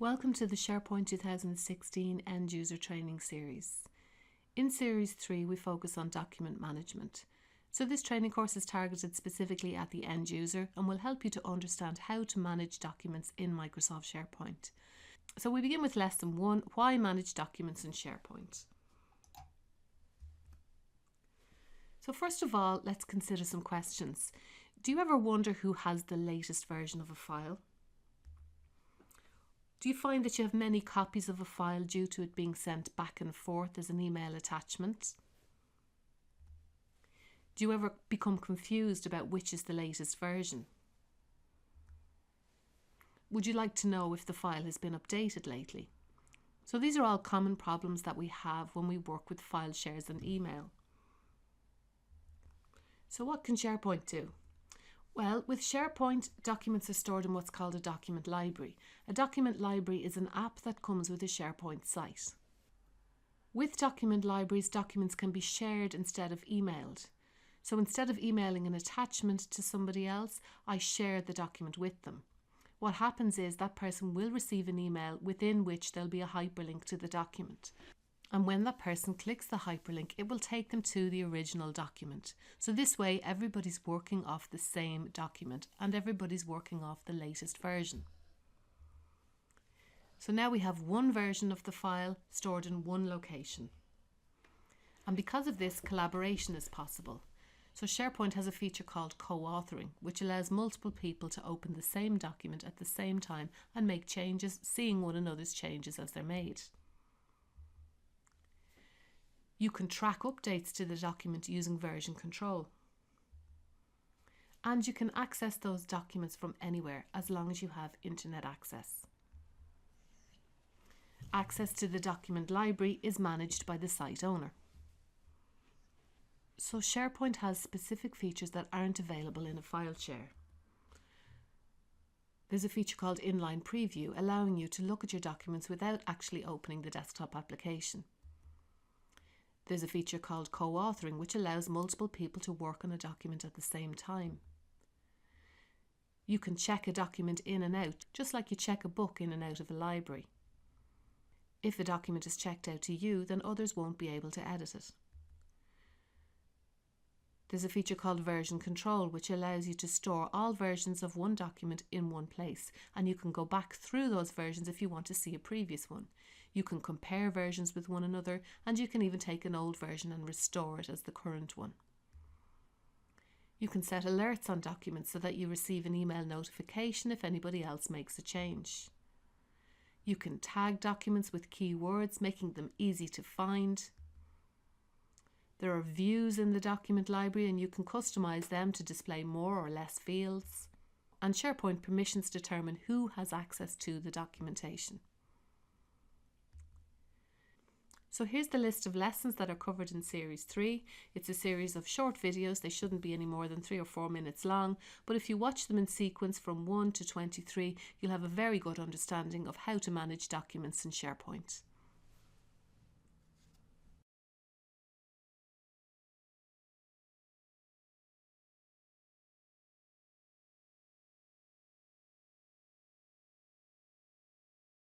Welcome to the SharePoint 2016 End User Training Series. In Series 3, we focus on document management. So this training course is targeted specifically at the end user and will help you to understand how to manage documents in Microsoft SharePoint. So we begin with Lesson 1, Why Manage Documents in SharePoint. So first of all, let's consider some questions. Do you ever wonder who has the latest version of a file? Do you find that you have many copies of a file due to it being sent back and forth as an email attachment? Do you ever become confused about which is the latest version? Would you like to know if the file has been updated lately? So these are all common problems that we have when we work with file shares and email. So what can SharePoint do? Well, with SharePoint, documents are stored in what's called a document library. A document library is an app that comes with a SharePoint site. With document libraries, documents can be shared instead of emailed. So instead of emailing an attachment to somebody else, I share the document with them. What happens is that person will receive an email within which there'll be a hyperlink to the document. And when that person clicks the hyperlink, it will take them to the original document. So this way, everybody's working off the same document and everybody's working off the latest version. So now we have one version of the file stored in one location. And because of this, collaboration is possible. So SharePoint has a feature called co-authoring, which allows multiple people to open the same document at the same time and make changes, seeing one another's changes as they're made. You can track updates to the document using version control. And you can access those documents from anywhere as long as you have internet access. Access to the document library is managed by the site owner. So SharePoint has specific features that aren't available in a file share. There's a feature called inline preview, allowing you to look at your documents without actually opening the desktop application. There's a feature called co-authoring, which allows multiple people to work on a document at the same time. You can check a document in and out, just like you check a book in and out of a library. If a document is checked out to you, then others won't be able to edit it. There's a feature called version control, which allows you to store all versions of one document in one place, and you can go back through those versions if you want to see a previous one. You can compare versions with one another, and you can even take an old version and restore it as the current one. You can set alerts on documents so that you receive an email notification if anybody else makes a change. You can tag documents with keywords, making them easy to find. There are views in the document library and you can customize them to display more or less fields. And SharePoint permissions determine who has access to the documentation. So here's the list of lessons that are covered in Series 3. It's a series of short videos. They shouldn't be any more than 3 or 4 minutes long, but if you watch them in sequence from 1 to 23, you'll have a very good understanding of how to manage documents in SharePoint.